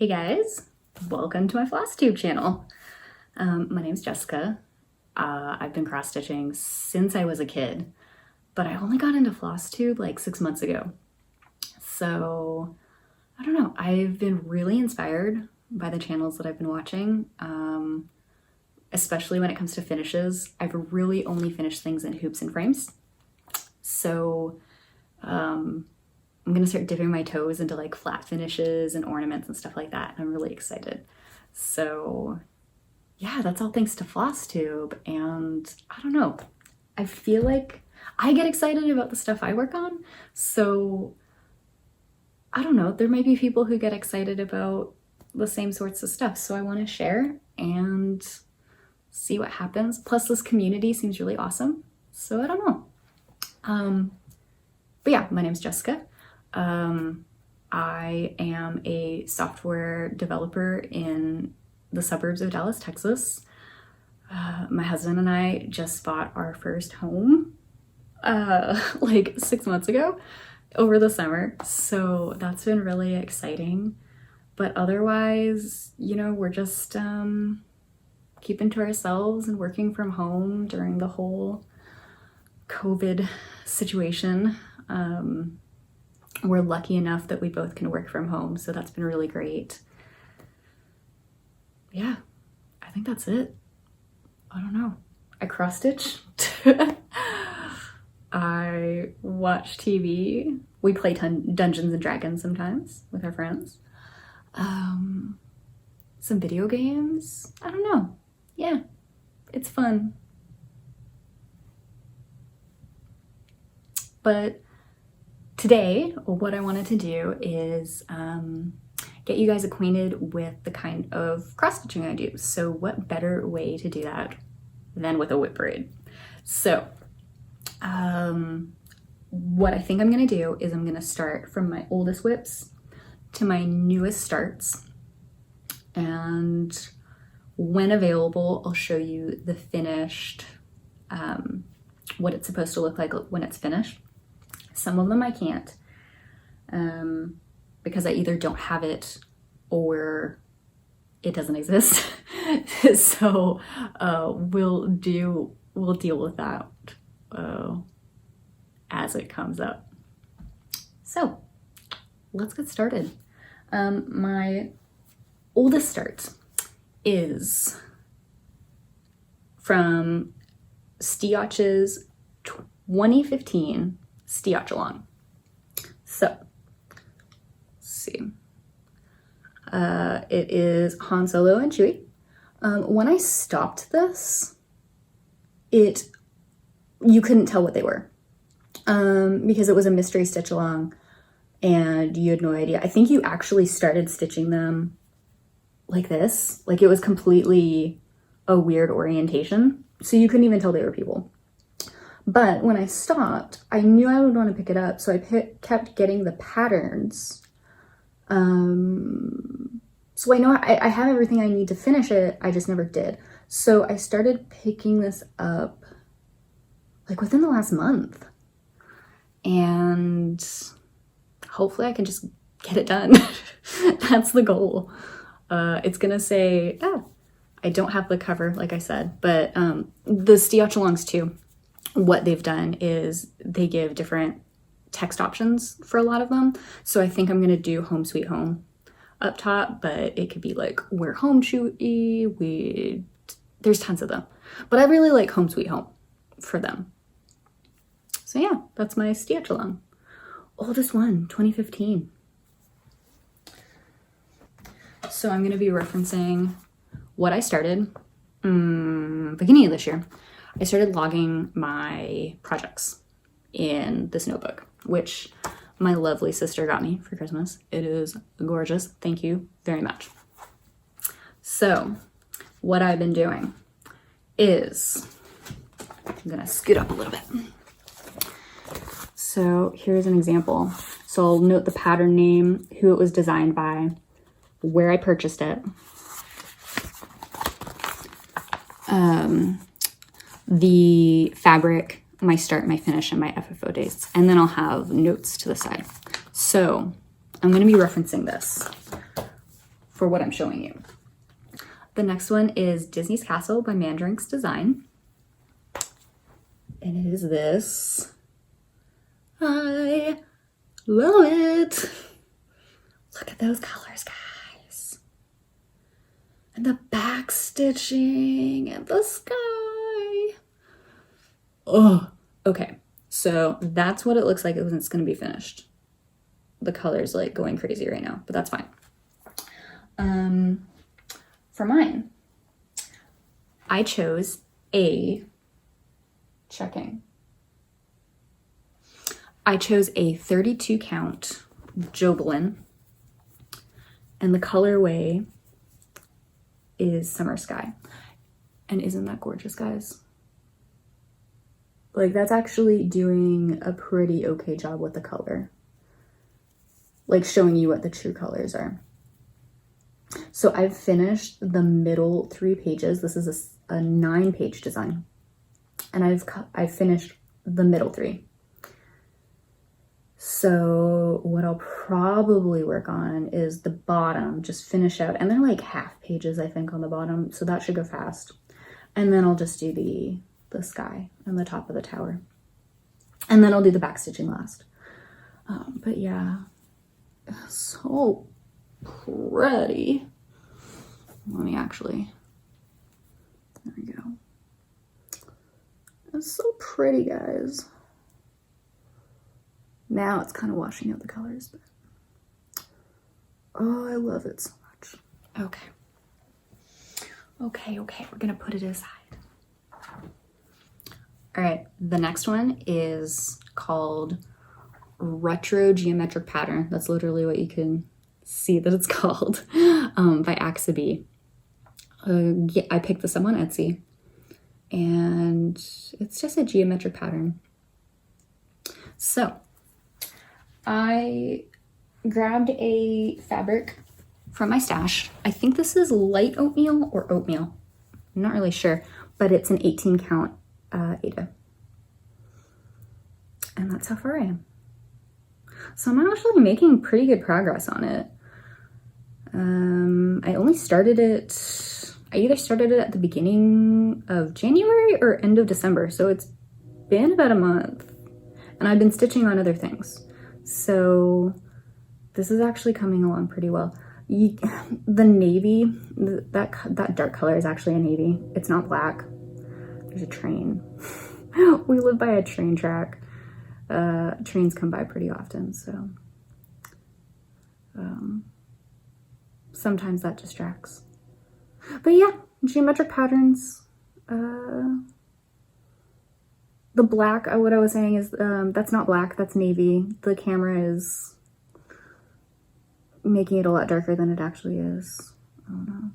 Hey guys, welcome to my Flosstube channel. My name's Jessica. I've been cross-stitching since I was a kid, but I only got into Flosstube like 6 months ago. So I don't know, I've been really inspired by the channels that I've been watching, especially when it comes to finishes. I've really only finished things in hoops and frames. So I'm gonna start dipping my toes into like flat finishes and ornaments and stuff like that. I'm really excited. So yeah, that's all thanks to Flosstube. And I don't know, I feel like I get excited about the stuff I work on. So I don't know, there might be people who get excited about the same sorts of stuff. So I want to share and see what happens. Plus this community seems really awesome. So I don't know. But yeah, my name's Jessica. I am a software developer in the suburbs of Dallas, Texas. My husband and I just bought our first home like 6 months ago over the summer. So that's been really exciting. But otherwise, you know, we're just keeping to ourselves and working from home during the whole COVID situation. We're lucky enough that we both can work from home, so that's been really great. Yeah, I think that's it. I don't know. I cross-stitch. I watch TV. We play Dungeons and Dragons sometimes with our friends. Some video games. I don't know. Yeah, it's fun. But today, what I wanted to do is get you guys acquainted with the kind of cross-stitching I do. So what better way to do that than with a WIP braid? So what I think I'm gonna do is I'm gonna start from my oldest WIPs to my newest starts. And when available, I'll show you the finished, what it's supposed to look like when it's finished. Some of them I can't, because I either don't have it or it doesn't exist. So we'll deal with that as it comes up. So let's get started. My oldest start is from Stiach's 2015 Stiach along. So let's see. It is Han Solo and Chewie. When I stopped this, you couldn't tell what they were, because it was a mystery stitch along and you had no idea. I think you actually started stitching them like this. Like it was completely a weird orientation. So you couldn't even tell they were people. But when I stopped, I knew I would want to pick it up, so I kept getting the patterns. So I know I have everything I need to finish it, I just never did. So I started picking this up like within the last month. And hopefully I can just get it done. That's the goal. It's gonna say, I don't have the cover, like I said, but the Stiach alongs too. What they've done is they give different text options for a lot of them. So I think I'm gonna do Home Sweet Home up top, but it could be like We're Home Chewie. There's tons of them, but I really like Home Sweet Home for them. So yeah, that's my Stiach along. Oldest one, 2015. So I'm gonna be referencing what I started beginning of this year. I started logging my projects in this notebook, which my lovely sister got me for Christmas. It is gorgeous. Thank you very much. So what I've been doing is, I'm gonna scoot up a little bit. So here's an example. So I'll note the pattern name, who it was designed by, where I purchased it, the fabric, my start, my finish, and my FFO dates. And then I'll have notes to the side. So I'm going to be referencing this for what I'm showing you. The next one is Disney's Castle by Mandarin's Design. And it is this. I love it. Look at those colors, guys. And the back stitching and the sky. Oh, okay. So that's what it looks like when it's going to be finished. The color's like going crazy right now, but that's fine. For mine, I chose a I chose a 32 count Jobelin, and the colorway is Summer Sky. And isn't that gorgeous, guys? Like, that's actually doing a pretty okay job with the color. Like, showing you what the true colors are. So I've finished the middle 3 pages. This is a 9-page design. And I've finished the middle 3. So what I'll probably work on is the bottom, just finish out. And they're like half pages, I think, on the bottom. So that should go fast. And then I'll just do the sky and the top of the tower. And then I'll do the back stitching last. But yeah, so pretty. Let me actually, there we go. It's so pretty, guys. Now it's kind of washing out the colors, but oh, I love it so much. Okay. Okay, we're gonna put it aside. All right, the next one is called Retro Geometric Pattern. That's literally what you can see that it's called, by Axabee. Yeah, I picked this up on Etsy, and it's just a geometric pattern. So I grabbed a fabric from my stash. I think this is light oatmeal or oatmeal. I'm not really sure, but it's an 18 count Aida. And that's how far I am. So I'm actually making pretty good progress on it. I only started it, I either started it at the beginning of January or end of December. So it's been about a month, and I've been stitching on other things. So this is actually coming along pretty well. The navy, that dark color is actually a navy. It's not black. There's a train. We live by a train track. Trains come by pretty often, so sometimes that distracts. But yeah, geometric patterns. The black, what I was saying is, that's not black, that's navy. The camera is making it a lot darker than it actually is. Oh no.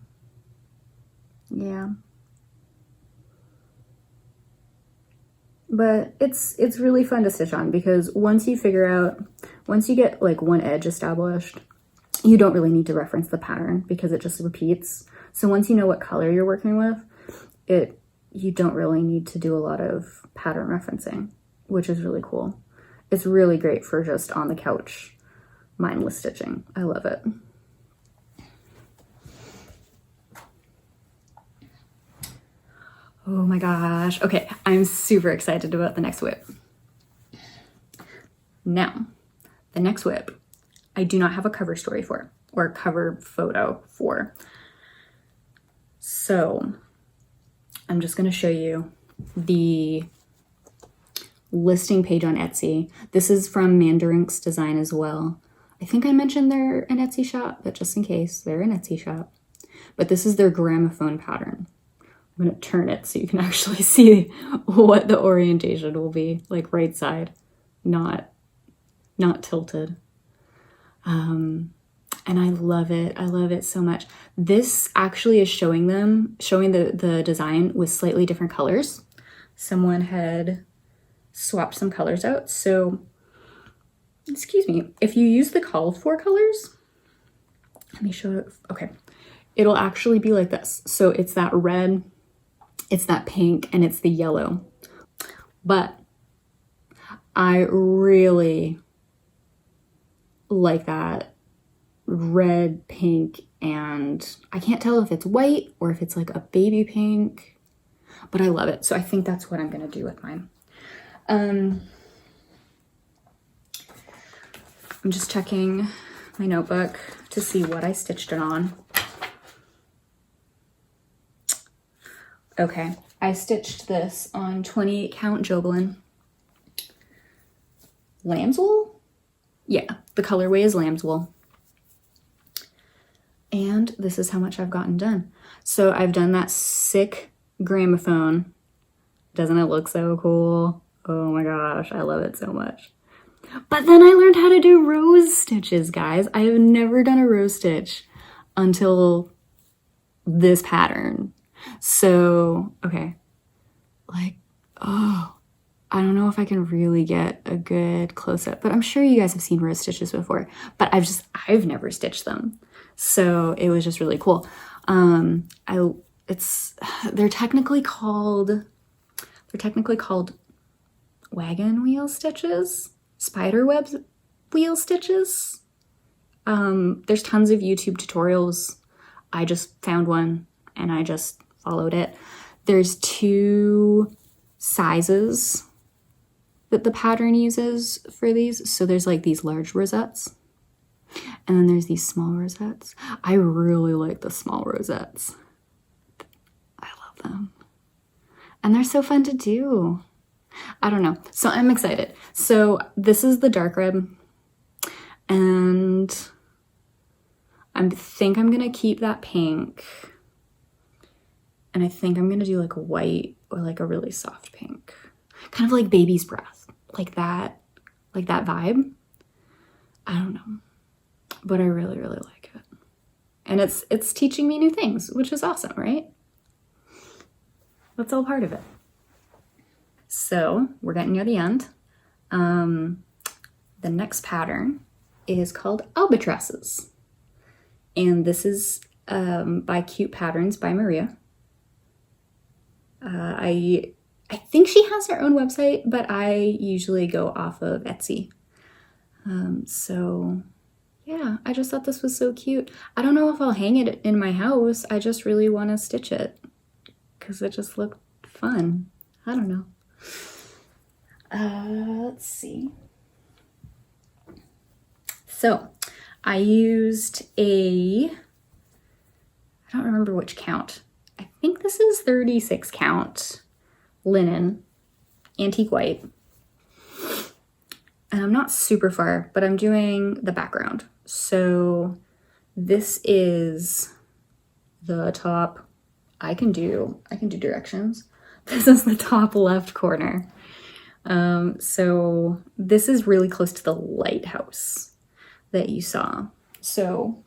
Yeah. But it's really fun to stitch on, because once you get like one edge established, you don't really need to reference the pattern because it just repeats. So once you know what color you're working with, you don't really need to do a lot of pattern referencing, which is really cool. It's really great for just on the couch, mindless stitching. I love it. Oh my gosh. Okay, I'm super excited about the next WIP. Now, the next WIP, I do not have a cover story for, or a cover photo for. So I'm just gonna show you the listing page on Etsy. This is from Mandarin's Design as well. I think I mentioned they're an Etsy shop, but just in case, they're an Etsy shop. But this is their gramophone pattern. I'm gonna turn it so you can actually see what the orientation will be, like right side, not tilted. And I love it. I love it so much. This actually is showing the design with slightly different colors. Someone had swapped some colors out. So, excuse me, if you use the called for colors, let me show it. Okay. It'll actually be like this. So it's that red, it's that pink, and it's the yellow. But I really like that red, pink, and I can't tell if it's white or if it's like a baby pink, but I love it. So I think that's what I'm gonna do with mine. I'm just checking my notebook to see what I stitched it on. Okay, I stitched this on 28 count Jobelan. Lamb's wool? Yeah, the colorway is lamb's wool. And this is how much I've gotten done. So I've done that sick gramophone. Doesn't it look so cool? Oh my gosh, I love it so much. But then I learned how to do rose stitches, guys. I have never done a rose stitch until this pattern. So, okay, like, oh, I don't know if I can really get a good close-up, but I'm sure you guys have seen rose stitches before, but I've never stitched them. So it was just really cool. They're technically called wagon wheel stitches, spider web wheel stitches. There's tons of YouTube tutorials. I just found one and I just followed it. There's 2 sizes that the pattern uses for these. So there's like these large rosettes, and then there's these small rosettes. I really like the small rosettes. I love them. And they're so fun to do. I don't know. So I'm excited. So this is the dark red, and I think I'm gonna keep that pink, and I think I'm gonna do like a white or like a really soft pink, kind of like baby's breath, like that vibe. I don't know, but I really, really like it, and it's teaching me new things, which is awesome, right? That's all part of it. So we're getting near the end. The next pattern is called Albatrosses, and this is by Cute Patterns by Maria. I think she has her own website, but I usually go off of Etsy. So yeah, I just thought this was so cute. I don't know if I'll hang it in my house. I just really want to stitch it because it just looked fun. I don't know. Let's see. So I used I don't remember which count. I think this is 36 count linen, antique white. And I'm not super far, but I'm doing the background. So this is the top. I can do directions. This is the top left corner. So this is really close to the lighthouse that you saw. So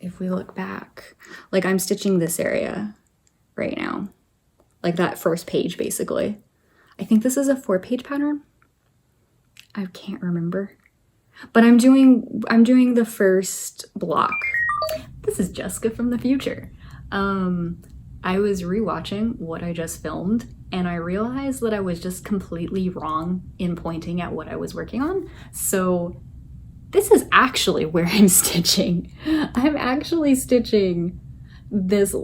if we look back, like I'm stitching this area right now, like that first page basically. I think this is a 4-page pattern. I can't remember, but I'm doing the first block. This is Jessica from the future. I was rewatching what I just filmed, and I realized that I was just completely wrong in pointing at what I was working on. So this is actually where I'm stitching. I'm actually stitching this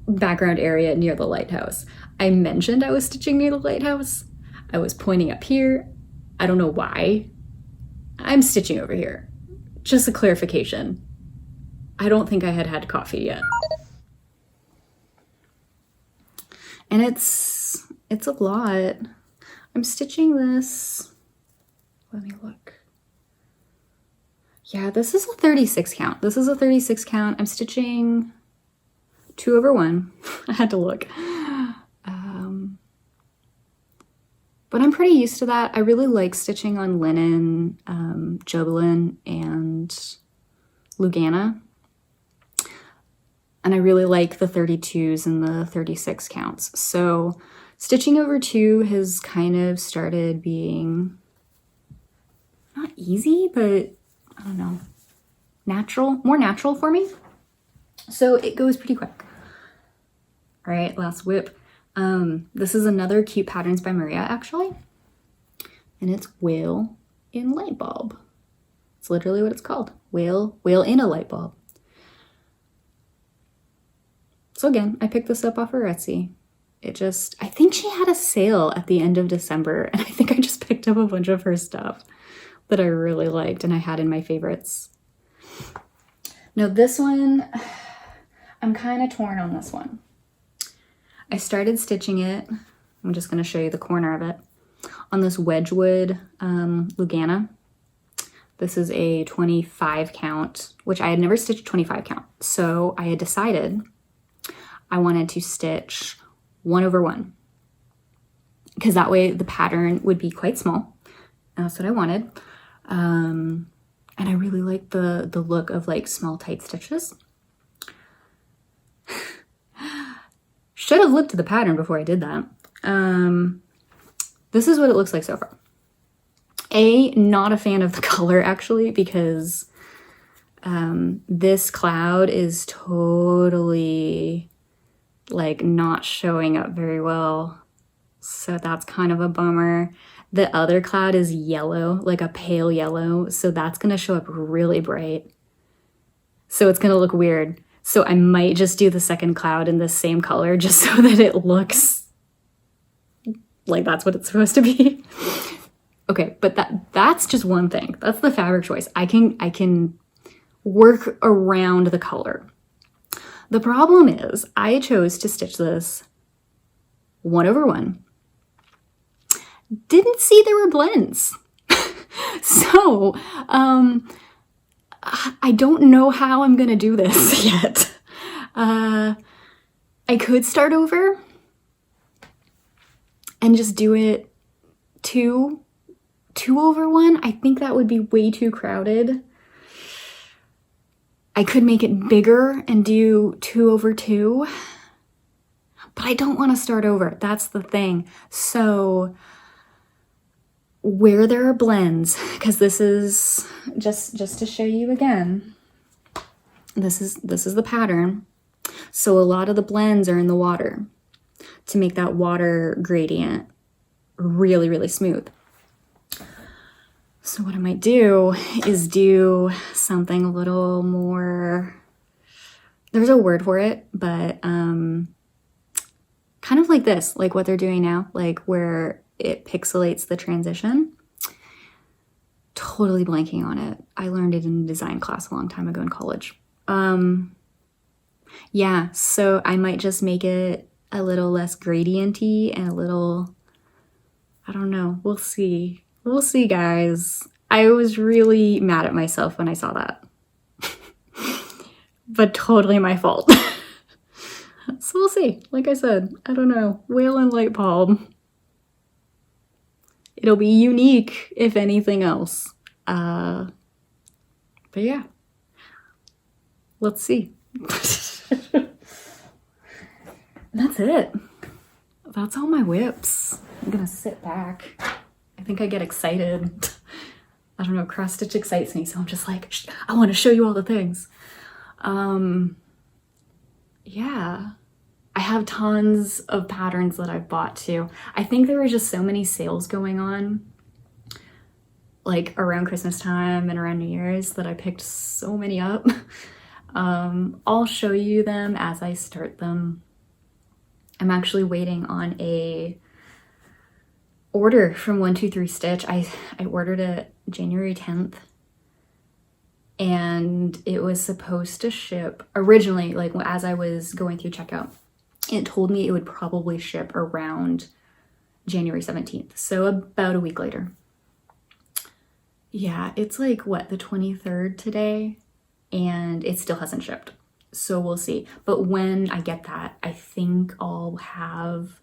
background area near the lighthouse. I mentioned I was stitching near the lighthouse. I was pointing up here. I don't know why. I'm stitching over here. Just a clarification. I don't think I had coffee yet. And it's a lot. I'm stitching this. Let me look. Yeah, this is a 36 count. This is a 36 count. I'm stitching 2/1. I had to look. But I'm pretty used to that. I really like stitching on linen, Jobelan, and Lugana. And I really like the 32s and the 36 counts. So stitching over 2 has kind of started being not easy, but I don't know, more natural for me. So it goes pretty quick. All right, last WIP. This is another Cute Patterns by Maria, actually. And it's Whale in Light Bulb. It's literally what it's called. Whale in a light bulb. So again, I picked this up off her Etsy. I think she had a sale at the end of December, and I think I just picked up a bunch of her stuff that I really liked and I had in my favorites. Now this one, I'm kind of torn on this one. I started stitching it. I'm just going to show you the corner of it on this Wedgwood Lugana. This is a 25 count, which I had never stitched 25 count. So I had decided I wanted to stitch 1/1 because that way the pattern would be quite small. And that's what I wanted. And I really like the look of like small tight stitches. Should have looked at the pattern before I did that. This is what it looks like so far. Not a fan of the color actually, because this cloud is totally like not showing up very well. So that's kind of a bummer. The other cloud is yellow, like a pale yellow. So that's gonna show up really bright. So it's gonna look weird. So I might just do the second cloud in the same color just so that it looks like that's what it's supposed to be. Okay, but that's just one thing. That's the fabric choice. I can work around the color. The problem is I chose to stitch this 1/1. Didn't see there were blends. So, I don't know how I'm gonna do this yet. I could start over and just do it 2/1. I think that would be way too crowded. I could make it bigger and do 2/2, but I don't want to start over. That's the thing. So where there are blends, because this is just to show you again, this is the pattern. So a lot of the blends are in the water to make that water gradient really, really smooth. So what I might do is do something a little more, there's a word for it, but kind of like this, like what they're doing now, like where it pixelates the transition. Totally blanking on it. I learned it in a design class a long time ago in college. Yeah, so I might just make it a little less gradienty and a little, I don't know, we'll see. We'll see, guys. I was really mad at myself when I saw that. But totally my fault. So we'll see. Like I said, I don't know. Whale and light palm. It'll be unique, if anything else. But yeah. Let's see. That's it. That's all my WIPs. I'm gonna sit back. I think I get excited. I don't know, cross stitch excites me, so I'm just like, I want to show you all the things. Yeah, I have tons of patterns that I've bought too. I think there were just so many sales going on, like around Christmas time and around New Year's, that I picked so many up. I'll show you them as I start them. I'm actually waiting on a order from 123 Stitch. I ordered it January 10th, and it was supposed to ship originally, like as I was going through checkout, it told me it would probably ship around January 17th, so about a week later. Yeah, it's like what, the 23rd today, and it still hasn't shipped, so we'll see. But when I get that, I think I'll have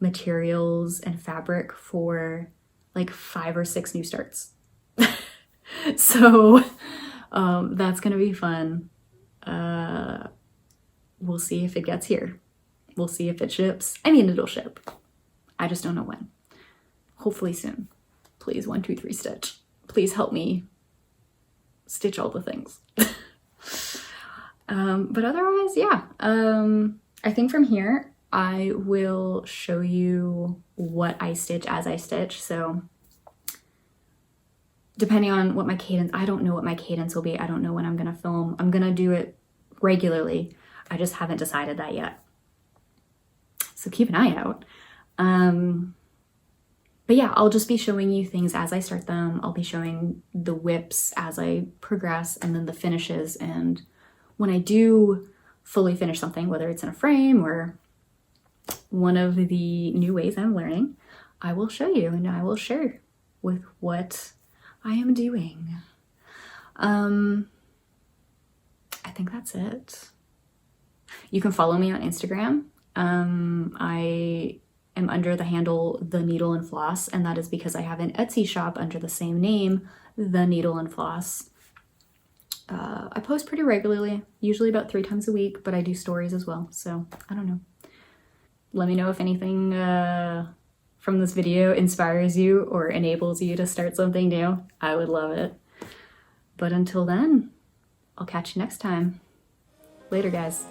materials and fabric for like 5 or 6 new starts. So that's gonna be fun. We'll see if it gets here. We'll see if it ships. I mean, it'll ship. I just don't know when. Hopefully soon. Please, 123 Stitch. Please help me stitch all the things. But otherwise, yeah. I think from here, I will show you what I stitch as I stitch. So depending on what my cadence, I don't know what my cadence will be. I don't know when I'm gonna film. I'm gonna do it regularly. I just haven't decided that yet. So keep an eye out. But yeah, I'll just be showing you things as I start them. I'll be showing the WIPs as I progress, and then the finishes. And when I do fully finish something, whether it's in a frame or one of the new ways I'm learning, I will show you and I will share with what I am doing. I think that's it. You can follow me on Instagram. I am under the handle The Needle and Floss, and that is because I have an Etsy shop under the same name, The Needle and Floss. I post pretty regularly, usually about 3 times a week, but I do stories as well, so I don't know. Let me know if anything from this video inspires you or enables you to start something new. I would love it. But until then, I'll catch you next time. Later, guys.